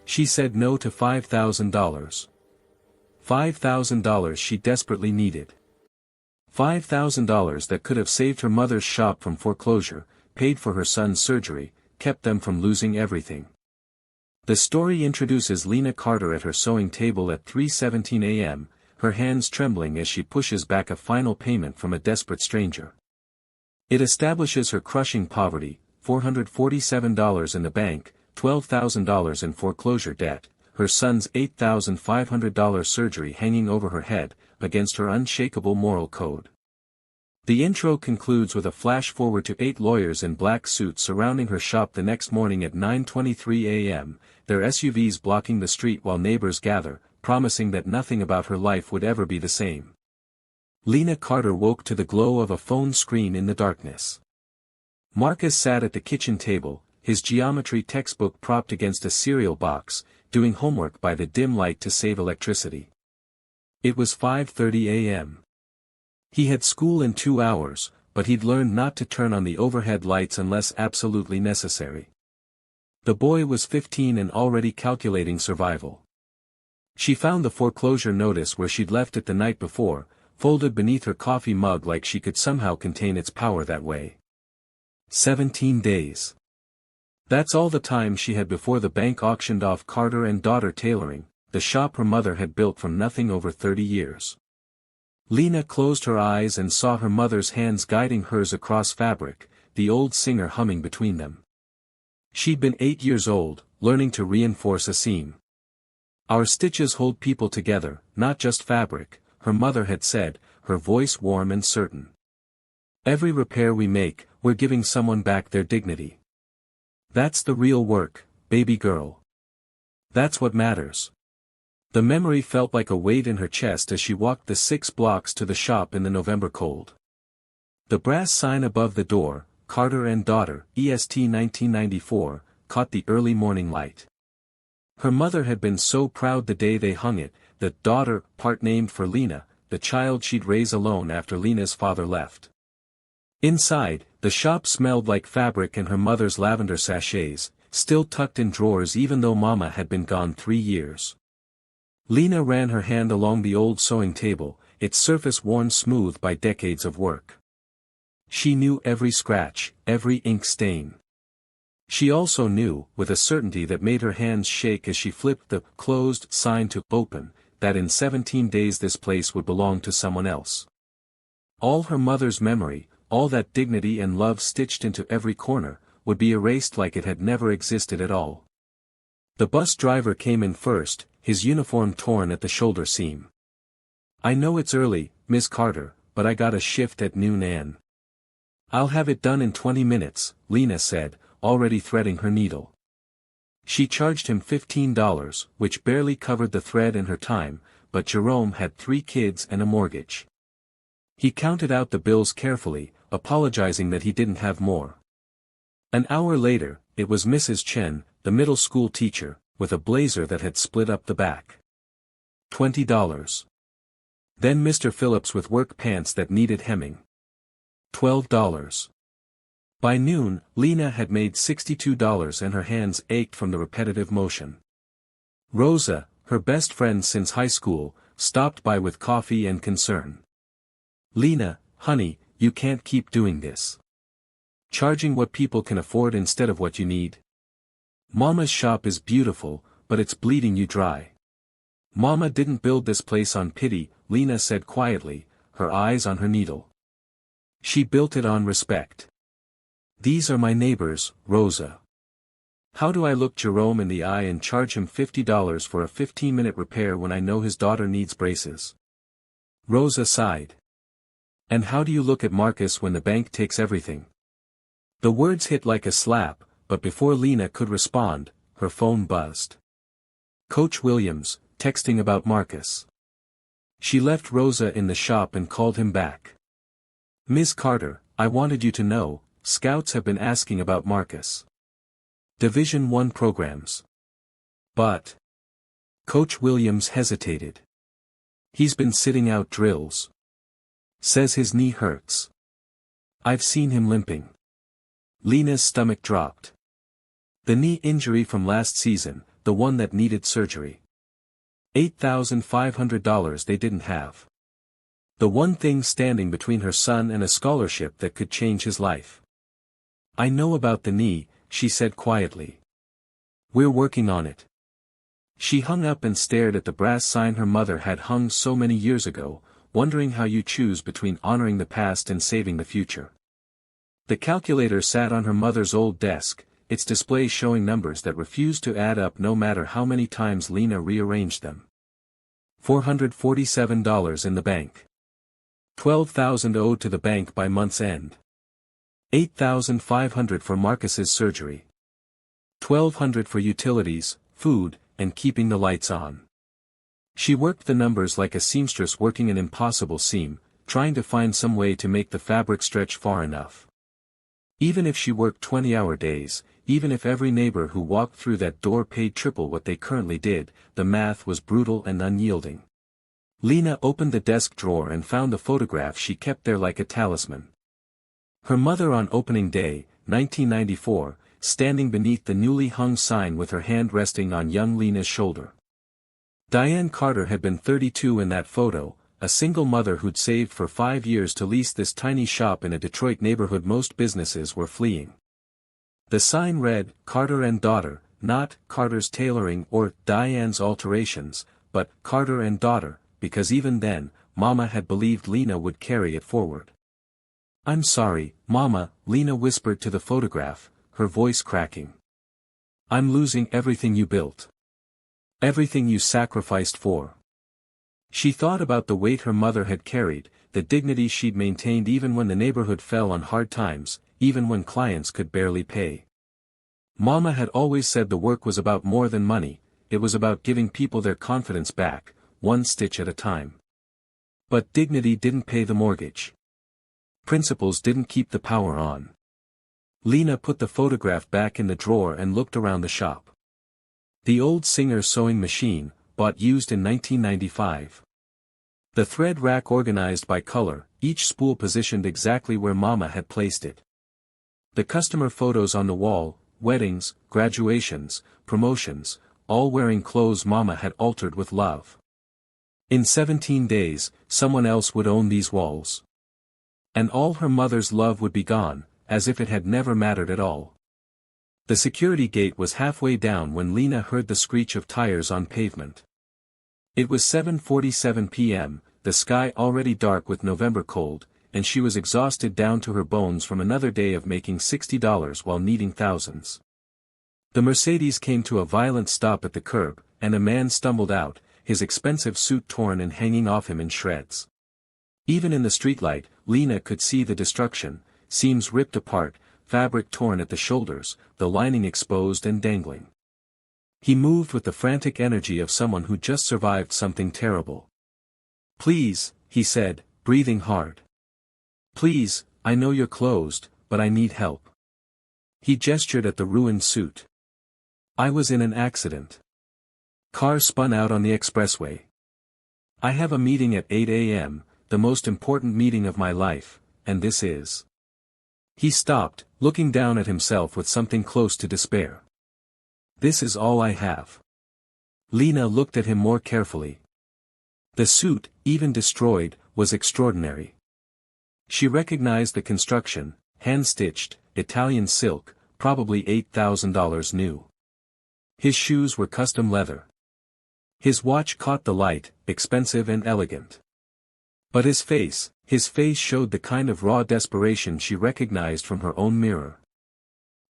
She said no to $5,000. $5,000 she desperately needed. $5,000 that could have saved her mother's shop from foreclosure, paid for her son's surgery, kept them from losing everything. The story introduces Lena Carter at her sewing table at 3:17 a.m., her hands trembling as she pushes back a final payment from a desperate stranger. It establishes her crushing poverty, $447 in the bank, $12,000 in foreclosure debt, her son's $8,500 surgery hanging over her head, against her unshakable moral code. The intro concludes with a flash forward to 8 lawyers in black suits surrounding her shop the next morning at 9:23 a.m., their SUVs blocking the street while neighbors gather, promising that nothing about her life would ever be the same. Lena Carter woke to the glow of a phone screen in the darkness. Marcus sat at the kitchen table, his geometry textbook propped against a cereal box, doing homework by the dim light to save electricity. It was 5:30 a.m. He had school in 2 hours, but he'd learned not to turn on the overhead lights unless absolutely necessary. The boy was 15 and already calculating survival. She found the foreclosure notice where she'd left it the night before, folded beneath her coffee mug like she could somehow contain its power that way. 17 days. That's all the time she had before the bank auctioned off Carter and Daughter Tailoring, the shop her mother had built from nothing over 30 years. Lena closed her eyes and saw her mother's hands guiding hers across fabric, the old singer humming between them. She'd been 8 years old, learning to reinforce a seam. Our stitches hold people together, not just fabric, her mother had said, her voice warm and certain. Every repair we make, we're giving someone back their dignity. That's the real work, baby girl. That's what matters. The memory felt like a weight in her chest as she walked the 6 blocks to the shop in the November cold. The brass sign above the door, Carter and Daughter, EST 1994, caught the early morning light. Her mother had been so proud the day they hung it, that Daughter, part named for Lena, the child she'd raise alone after Lena's father left. Inside, the shop smelled like fabric and her mother's lavender sachets, still tucked in drawers even though Mama had been gone 3 years. Lena ran her hand along the old sewing table, its surface worn smooth by decades of work. She knew every scratch, every ink stain. She also knew, with a certainty that made her hands shake as she flipped the closed sign to open, that in 17 days this place would belong to someone else. All her mother's memory, all that dignity and love stitched into every corner, would be erased like it had never existed at all. The bus driver came in first, his uniform torn at the shoulder seam. "I know it's early, Miss Carter, but I got a shift at noon and..." "I'll have it done in 20 minutes, Lena said, already threading her needle. She charged him $15, which barely covered the thread and her time, but Jerome had 3 kids and a mortgage. He counted out the bills carefully, apologizing that he didn't have more. An hour later, it was Mrs. Chen, the middle school teacher, with a blazer that had split up the back. $20. Then Mr. Phillips with work pants that needed hemming. $12. By noon, Lena had made $62 and her hands ached from the repetitive motion. Rosa, her best friend since high school, stopped by with coffee and concern. "Lena, honey, you can't keep doing this. Charging what people can afford instead of what you need. Mama's shop is beautiful, but it's bleeding you dry. Mama didn't build this place on pity," Lena said quietly, her eyes on her needle. "She built it on respect. These are my neighbors, Rosa. How do I look Jerome in the eye and charge him $50 for a 15-minute repair when I know his daughter needs braces?" Rosa sighed. "And how do you look at Marcus when the bank takes everything?" The words hit like a slap, but before Lena could respond, her phone buzzed. Coach Williams, texting about Marcus. She left Rosa in the shop and called him back. "Miss Carter, I wanted you to know, scouts have been asking about Marcus. Division I programs. But..." Coach Williams hesitated. "He's been sitting out drills. Says his knee hurts. I've seen him limping." Lena's stomach dropped. The knee injury from last season, the one that needed surgery. $8,500 they didn't have. The one thing standing between her son and a scholarship that could change his life. "I know about the knee," she said quietly. "We're working on it." She hung up and stared at the brass sign her mother had hung so many years ago, wondering how you choose between honoring the past and saving the future. The calculator sat on her mother's old desk, its display showing numbers that refused to add up no matter how many times Lena rearranged them. $447 in the bank. $12,000 owed to the bank by month's end. $8,500 for Marcus's surgery. $1,200 for utilities, food, and keeping the lights on. She worked the numbers like a seamstress working an impossible seam, trying to find some way to make the fabric stretch far enough. Even if she worked 20-hour days, even if every neighbor who walked through that door paid triple what they currently did, the math was brutal and unyielding. Lena opened the desk drawer and found the photograph she kept there like a talisman. Her mother on opening day, 1994, standing beneath the newly hung sign with her hand resting on young Lena's shoulder. Diane Carter had been 32 in that photo, a single mother who'd saved for 5 years to lease this tiny shop in a Detroit neighborhood most businesses were fleeing. The sign read, "Carter and Daughter," not "Carter's Tailoring" or "Diane's Alterations," but "Carter and Daughter," because even then, Mama had believed Lena would carry it forward. "I'm sorry, Mama," Lena whispered to the photograph, her voice cracking. "I'm losing everything you built. Everything you sacrificed for." She thought about the weight her mother had carried, the dignity she'd maintained even when the neighborhood fell on hard times, even when clients could barely pay. Mama had always said the work was about more than money, it was about giving people their confidence back, one stitch at a time. But dignity didn't pay the mortgage. Principles didn't keep the power on. Lena put the photograph back in the drawer and looked around the shop. The old Singer sewing machine, bought used in 1995. The thread rack organized by color, each spool positioned exactly where Mama had placed it. The customer photos on the wall, weddings, graduations, promotions, all wearing clothes Mama had altered with love. In 17 days, someone else would own these walls. And all her mother's love would be gone, as if it had never mattered at all. The security gate was halfway down when Lena heard the screech of tires on pavement. It was 7:47 p.m., the sky already dark with November cold, and she was exhausted down to her bones from another day of making $60 while needing thousands. The Mercedes came to a violent stop at the curb, and a man stumbled out, his expensive suit torn and hanging off him in shreds. Even in the streetlight, Lena could see the destruction, seams ripped apart, fabric torn at the shoulders, the lining exposed and dangling. He moved with the frantic energy of someone who just survived something terrible. "Please," he said, breathing hard. "Please, I know you're closed, but I need help." He gestured at the ruined suit. "I was in an accident. Car spun out on the expressway. I have a meeting at 8 a.m., the most important meeting of my life, and this is." He stopped, looking down at himself with something close to despair. "This is all I have." Lena looked at him more carefully. The suit, even destroyed, was extraordinary. She recognized the construction, hand-stitched, Italian silk, probably $8,000 new. His shoes were custom leather. His watch caught the light, expensive and elegant. But his face showed the kind of raw desperation she recognized from her own mirror.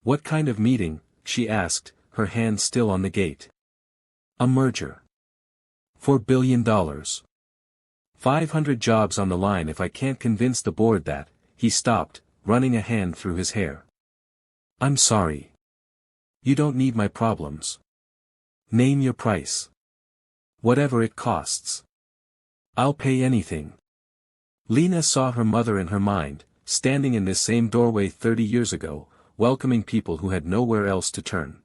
"What kind of meeting?" she asked, her hand still on the gate. "A merger. $4 billion. 500 jobs on the line if I can't convince the board that." He stopped, running a hand through his hair. "I'm sorry. You don't need my problems. Name your price. Whatever it costs. I'll pay anything." Lena saw her mother in her mind, standing in this same doorway 30 years ago, welcoming people who had nowhere else to turn.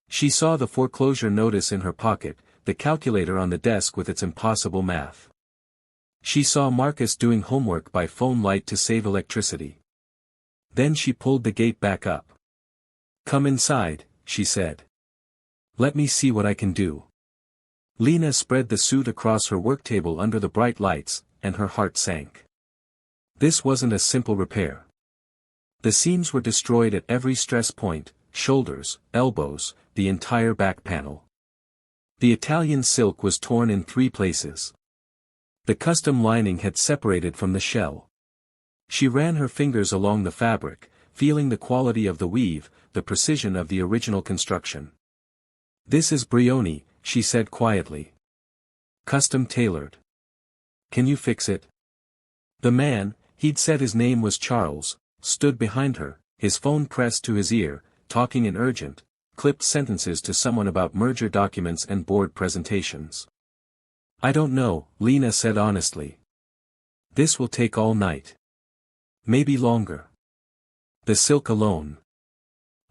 She saw the foreclosure notice in her pocket, the calculator on the desk with its impossible math. She saw Marcus doing homework by phone light to save electricity. Then she pulled the gate back up. "Come inside," she said. Let me see what I can do. Lena spread the suit across her work table under the bright lights, and her heart sank. This wasn't a simple repair. The seams were destroyed at every stress point, shoulders, elbows, the entire back panel. The Italian silk was torn in 3 places. The custom lining had separated from the shell. She ran her fingers along the fabric, feeling the quality of the weave, the precision of the original construction. "This is Brioni," she said quietly. "Custom tailored. Can you fix it?" The man, he'd said his name was Charles, stood behind her, his phone pressed to his ear, talking in urgent, clipped sentences to someone about merger documents and board presentations. "I don't know," Lena said honestly. "This will take all night. Maybe longer. The silk alone."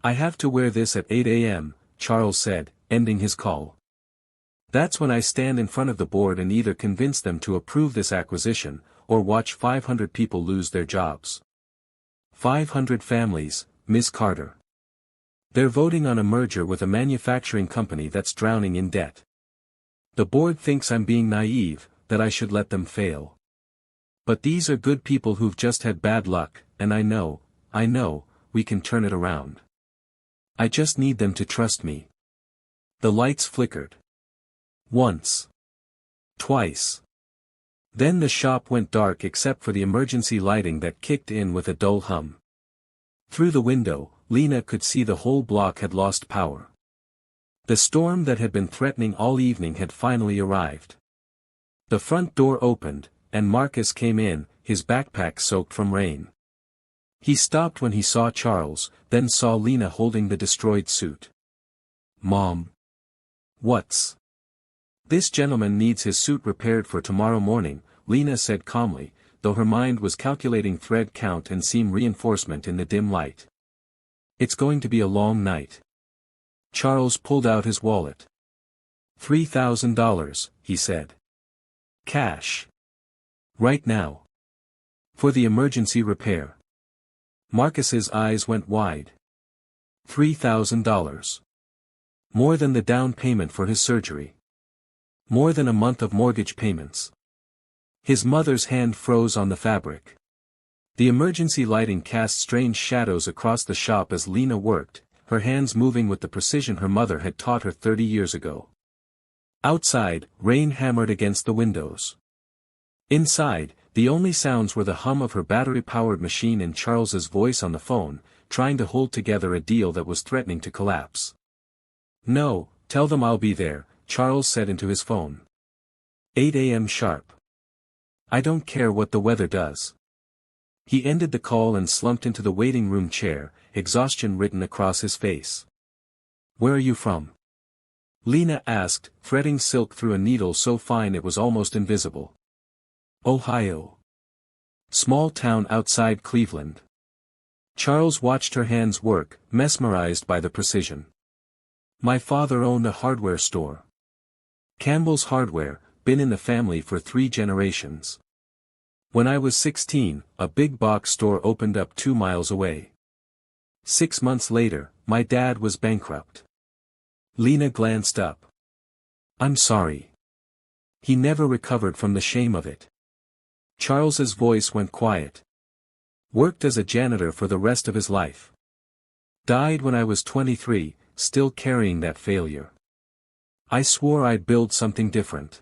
"I have to wear this at 8 a.m., Charles said, ending his call. "That's when I stand in front of the board and either convince them to approve this acquisition, or watch 500 people lose their jobs. 500 families, Ms. Carter. They're voting on a merger with a manufacturing company that's drowning in debt. The board thinks I'm being naive, that I should let them fail. But these are good people who've just had bad luck, and I know, we can turn it around. I just need them to trust me." The lights flickered. Once. Twice. Then the shop went dark except for the emergency lighting that kicked in with a dull hum. Through the window, Lena could see the whole block had lost power. The storm that had been threatening all evening had finally arrived. The front door opened, and Marcus came in, his backpack soaked from rain. He stopped when he saw Charles, then saw Lena holding the destroyed suit. "Mom. What's?" "This gentleman needs his suit repaired for tomorrow morning," Lena said calmly, though her mind was calculating thread count and seam reinforcement in the dim light. "It's going to be a long night." Charles pulled out his wallet. $3,000, he said. "Cash. Right now. For the emergency repair." Marcus's eyes went wide. $3,000. More than the down payment for his surgery. More than a month of mortgage payments. His mother's hand froze on the fabric. The emergency lighting cast strange shadows across the shop as Lena worked, her hands moving with the precision her mother had taught her 30 years ago. Outside, rain hammered against the windows. Inside, the only sounds were the hum of her battery-powered machine and Charles's voice on the phone, trying to hold together a deal that was threatening to collapse. "No, tell them I'll be there," Charles said into his phone. 8 a.m. sharp. "I don't care what the weather does." He ended the call and slumped into the waiting room chair, exhaustion written across his face. "Where are you from?" Lena asked, threading silk through a needle so fine it was almost invisible. "Ohio. Small town outside Cleveland." Charles watched her hands work, mesmerized by the precision. "My father owned a hardware store. Campbell's Hardware, been in the family for 3 generations. When I was 16, a big box store opened up 2 miles away. 6 months later, my dad was bankrupt." Lena glanced up. "I'm sorry." "He never recovered from the shame of it." Charles's voice went quiet. "Worked as a janitor for the rest of his life. Died when I was 23, still carrying that failure. I swore I'd build something different.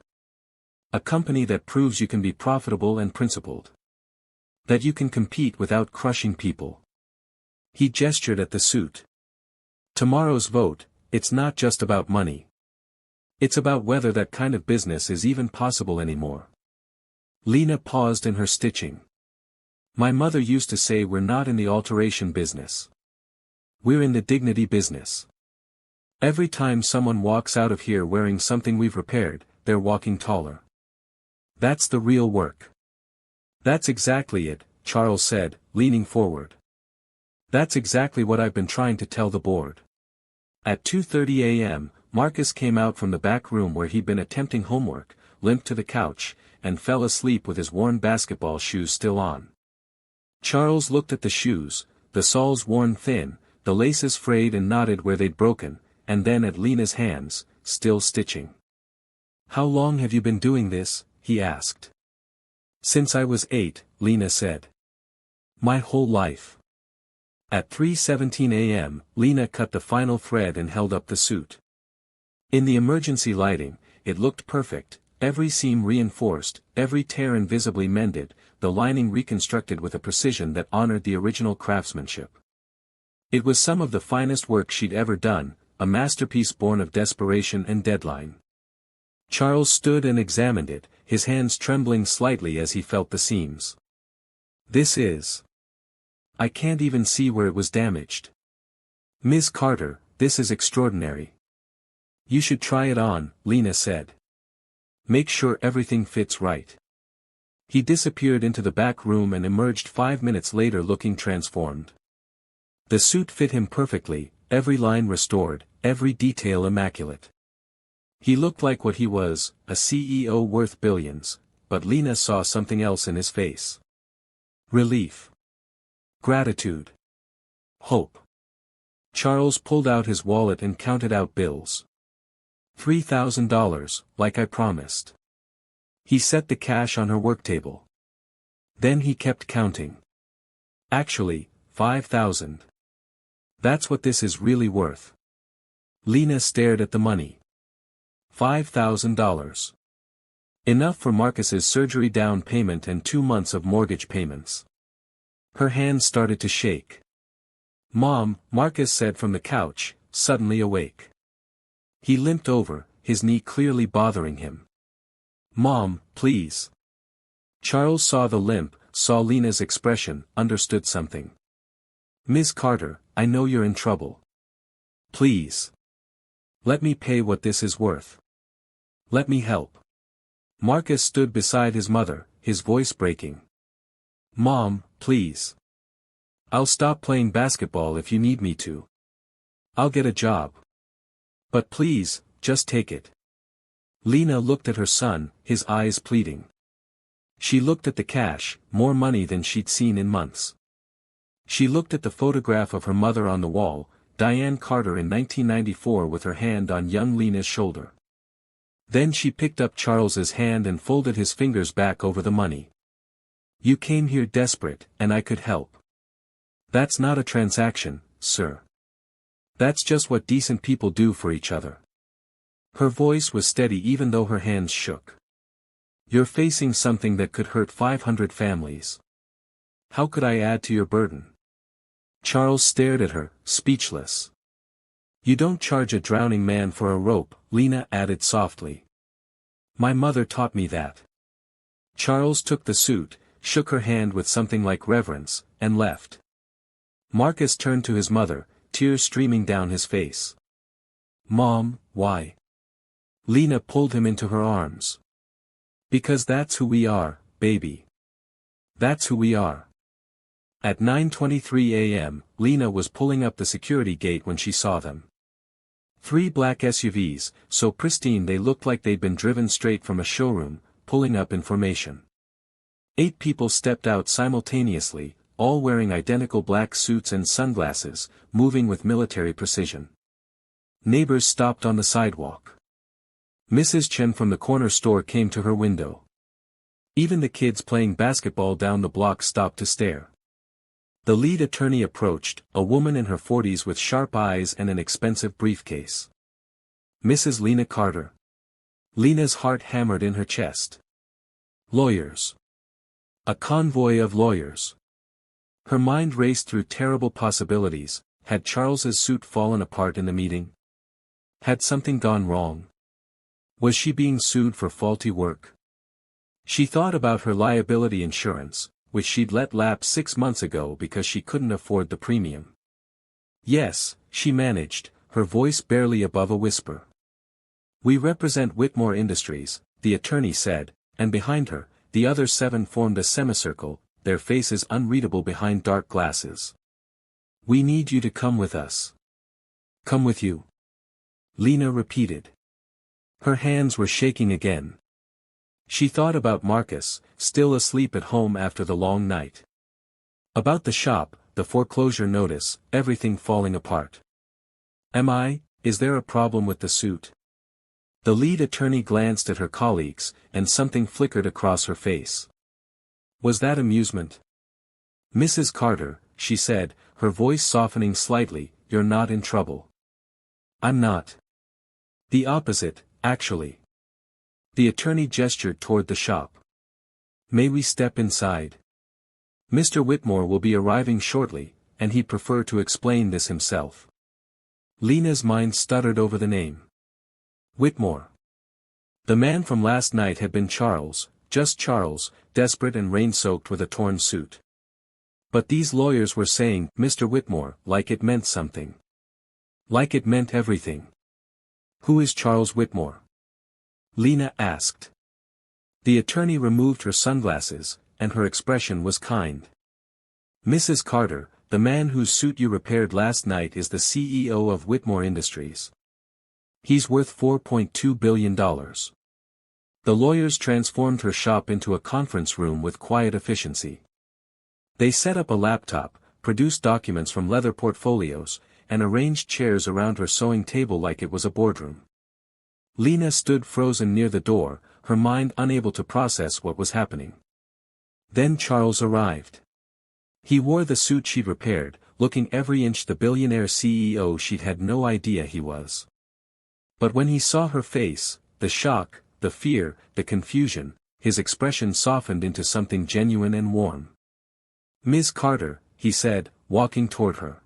A company that proves you can be profitable and principled. That you can compete without crushing people." He gestured at the suit. "Tomorrow's vote, it's not just about money. It's about whether that kind of business is even possible anymore." Lena paused in her stitching. "My mother used to say we're not in the alteration business. We're in the dignity business. Every time someone walks out of here wearing something we've repaired, they're walking taller. That's the real work." "That's exactly it," Charles said, leaning forward. "That's exactly what I've been trying to tell the board." At 2:30 a.m., Marcus came out from the back room where he'd been attempting homework, limped to the couch, and fell asleep with his worn basketball shoes still on. Charles looked at the shoes, the soles worn thin, the laces frayed and knotted where they'd broken, and then at Lena's hands, still stitching. "How long have you been doing this?" he asked. "Since I was 8, Lena said. "My whole life." At 3:17 a.m., Lena cut the final thread and held up the suit. In the emergency lighting, it looked perfect, every seam reinforced, every tear invisibly mended, the lining reconstructed with a precision that honored the original craftsmanship. It was some of the finest work she'd ever done, a masterpiece born of desperation and deadline. Charles stood and examined it, his hands trembling slightly as he felt the seams. "This is... I can't even see where it was damaged. Miss Carter, this is extraordinary." "You should try it on," Lena said. "Make sure everything fits right." He disappeared into the back room and emerged 5 minutes later looking transformed. The suit fit him perfectly, every line restored, every detail immaculate. He looked like what he was, a CEO worth billions, but Lena saw something else in his face. Relief. Gratitude. Hope. Charles pulled out his wallet and counted out bills. $3,000, like I promised. He set the cash on her work table. Then he kept counting. "Actually, 5,000. That's what this is really worth." Lena stared at the money. $5,000. Enough for Marcus's surgery down payment and 2 months of mortgage payments. Her hands started to shake. "Mom," Marcus said from the couch, suddenly awake. He limped over, his knee clearly bothering him. "Mom, please." Charles saw the limp, saw Lena's expression, understood something. "Miss Carter, I know you're in trouble. Please. Let me pay what this is worth. Let me help." Marcus stood beside his mother, his voice breaking. "Mom, please. I'll stop playing basketball if you need me to. I'll get a job. But please, just take it." Lena looked at her son, his eyes pleading. She looked at the cash, more money than she'd seen in months. She looked at the photograph of her mother on the wall, Diane Carter in 1994 with her hand on young Lena's shoulder. Then she picked up Charles's hand and folded his fingers back over the money. "You came here desperate, and I could help. That's not a transaction, sir. That's just what decent people do for each other." Her voice was steady even though her hands shook. "You're facing something that could hurt 500 families. How could I add to your burden?" Charles stared at her, speechless. "You don't charge a drowning man for a rope," Lena added softly. "My mother taught me that." Charles took the suit, shook her hand with something like reverence, and left. Marcus turned to his mother, tears streaming down his face. "Mom, why?" Lena pulled him into her arms. "Because that's who we are, baby. That's who we are." At 9:23 a.m., Lena was pulling up the security gate when she saw them. 3 black SUVs, so pristine they looked like they'd been driven straight from a showroom, pulling up in formation. 8 people stepped out simultaneously, all wearing identical black suits and sunglasses, moving with military precision. Neighbors stopped on the sidewalk. Mrs. Chen from the corner store came to her window. Even the kids playing basketball down the block stopped to stare. The lead attorney approached, a woman in her 40s with sharp eyes and an expensive briefcase. "Mrs. Lena Carter." Lena's heart hammered in her chest. Lawyers. A convoy of lawyers. Her mind raced through terrible possibilities. Had Charles's suit fallen apart in the meeting? Had something gone wrong? Was she being sued for faulty work? She thought about her liability insurance, which she'd let lapse 6 months ago because she couldn't afford the premium. "Yes," she managed, her voice barely above a whisper. "We represent Whitmore Industries," the attorney said, and behind her, the other 7 formed a semicircle, their faces unreadable behind dark glasses. "We need you to come with us." "Come with you?" Lena repeated. Her hands were shaking again. She thought about Marcus, still asleep at home after the long night. About the shop, the foreclosure notice, everything falling apart. "Am I Is there a problem with the suit? The lead attorney glanced at her colleagues, and something flickered across her face. Was that amusement? Mrs. Carter, she said, her voice softening slightly, you're not in trouble. I'm not. The opposite, actually. The attorney gestured toward the shop. May we step inside? Mr. Whitmore will be arriving shortly, and he'd prefer to explain this himself. Lena's mind stuttered over the name. Whitmore. The man from last night had been Charles, just Charles, desperate and rain-soaked with a torn suit. But these lawyers were saying, Mr. Whitmore, like it meant something. Like it meant everything. Who is Charles Whitmore? Lena asked. The attorney removed her sunglasses, and her expression was kind. Mrs. Carter, the man whose suit you repaired last night is the CEO of Whitmore Industries. He's worth $4.2 billion. The lawyers transformed her shop into a conference room with quiet efficiency. They set up a laptop, produced documents from leather portfolios, and arranged chairs around her sewing table like it was a boardroom. Lena stood frozen near the door, her mind unable to process what was happening. Then Charles arrived. He wore the suit she'd repaired, looking every inch the billionaire CEO she'd had no idea he was. But when he saw her face, the shock, the fear, the confusion, his expression softened into something genuine and warm. Ms. Carter, he said, walking toward her.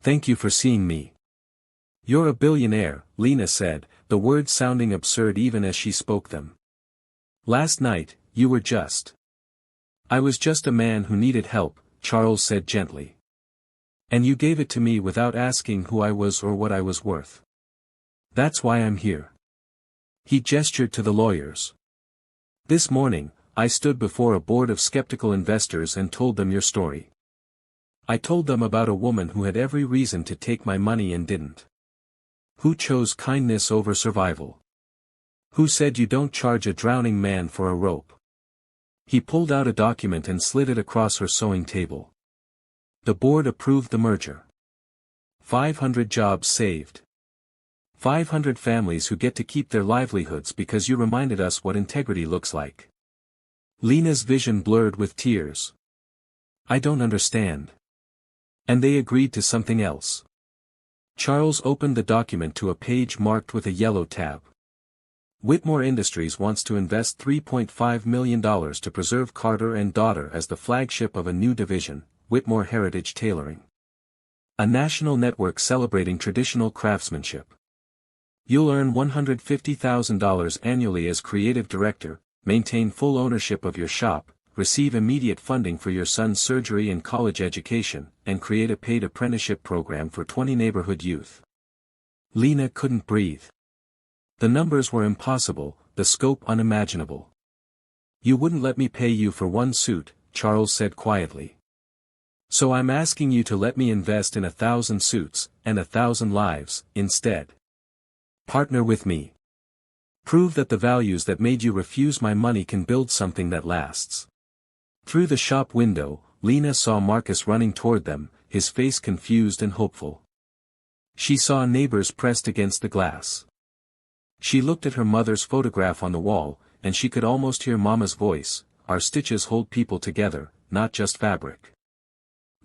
Thank you for seeing me. You're a billionaire, Lena said, the words sounding absurd even as she spoke them. Last night, you were just. I was just a man who needed help, Charles said gently. And you gave it to me without asking who I was or what I was worth. That's why I'm here. He gestured to the lawyers. This morning, I stood before a board of skeptical investors and told them your story. I told them about a woman who had every reason to take my money and didn't. Who chose kindness over survival? Who said you don't charge a drowning man for a rope? He pulled out a document and slid it across her sewing table. The board approved the merger. 500 jobs saved. 500 families who get to keep their livelihoods because you reminded us what integrity looks like. Lena's vision blurred with tears. I don't understand. And they agreed to something else. Charles opened the document to a page marked with a yellow tab. Whitmore Industries wants to invest $3.5 million to preserve Carter and Daughter as the flagship of a new division, Whitmore Heritage Tailoring. A national network celebrating traditional craftsmanship. You'll earn $150,000 annually as creative director, maintain full ownership of your shop, receive immediate funding for your son's surgery and college education, and create a paid apprenticeship program for 20 neighborhood youth. Lena couldn't breathe. The numbers were impossible, the scope unimaginable. You wouldn't let me pay you for one suit, Charles said quietly. So I'm asking you to let me invest in 1,000 suits, and 1,000 lives, instead. Partner with me. Prove that the values that made you refuse my money can build something that lasts. Through the shop window, Lena saw Marcus running toward them, his face confused and hopeful. She saw neighbors pressed against the glass. She looked at her mother's photograph on the wall, and she could almost hear Mama's voice, our stitches hold people together, not just fabric.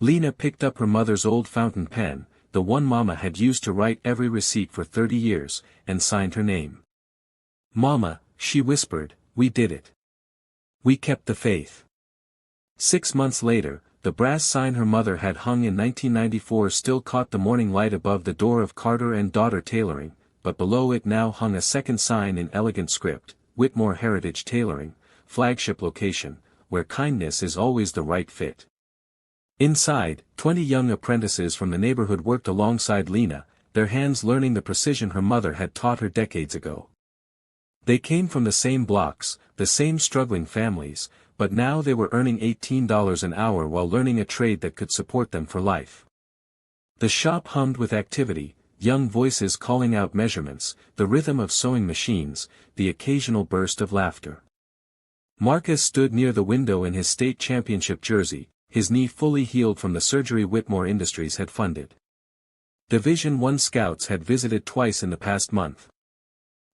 Lena picked up her mother's old fountain pen, the one Mama had used to write every receipt for 30 years, and signed her name. Mama, she whispered, we did it. We kept the faith. 6 months later, the brass sign her mother had hung in 1994 still caught the morning light above the door of Carter and Daughter Tailoring, but below it now hung a second sign in elegant script, Whitmore Heritage Tailoring, flagship location, where kindness is always the right fit. Inside, 20 young apprentices from the neighborhood worked alongside Lena, their hands learning the precision her mother had taught her decades ago. They came from the same blocks, the same struggling families, but now they were earning $18 an hour while learning a trade that could support them for life. The shop hummed with activity, young voices calling out measurements, the rhythm of sewing machines, the occasional burst of laughter. Marcus stood near the window in his state championship jersey, his knee fully healed from the surgery Whitmore Industries had funded. Division 1 scouts had visited twice in the past month.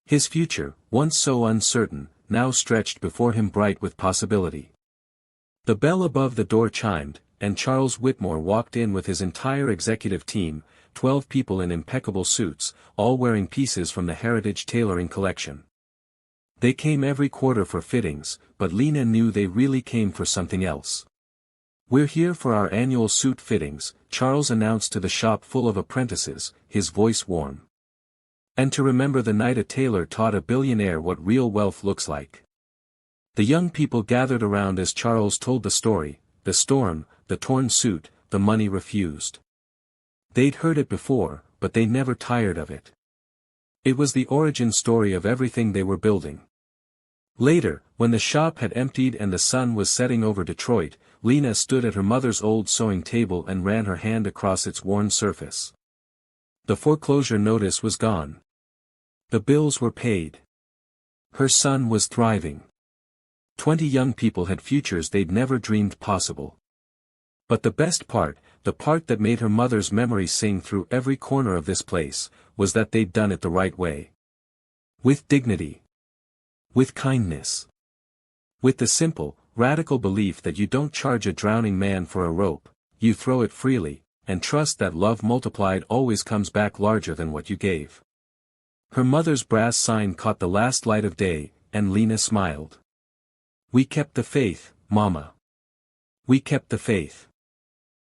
His future, once so uncertain, now stretched before him bright with possibility. The bell above the door chimed, and Charles Whitmore walked in with his entire executive team, 12 people in impeccable suits, all wearing pieces from the Heritage Tailoring Collection. They came every quarter for fittings, but Lena knew they really came for something else. "We're here for our annual suit fittings," Charles announced to the shop full of apprentices, his voice warm. "And to remember the night a tailor taught a billionaire what real wealth looks like." The young people gathered around as Charles told the story, the storm, the torn suit, the money refused. They'd heard it before, but they never tired of it. It was the origin story of everything they were building. Later, when the shop had emptied and the sun was setting over Detroit, Lena stood at her mother's old sewing table and ran her hand across its worn surface. The foreclosure notice was gone. The bills were paid. Her son was thriving. 20 young people had futures they'd never dreamed possible. But the best part, the part that made her mother's memory sing through every corner of this place, was that they'd done it the right way. With dignity. With kindness. With the simple, radical belief that you don't charge a drowning man for a rope, you throw it freely, and trust that love multiplied always comes back larger than what you gave. Her mother's brass sign caught the last light of day, and Lena smiled. "We kept the faith, Mama. We kept the faith."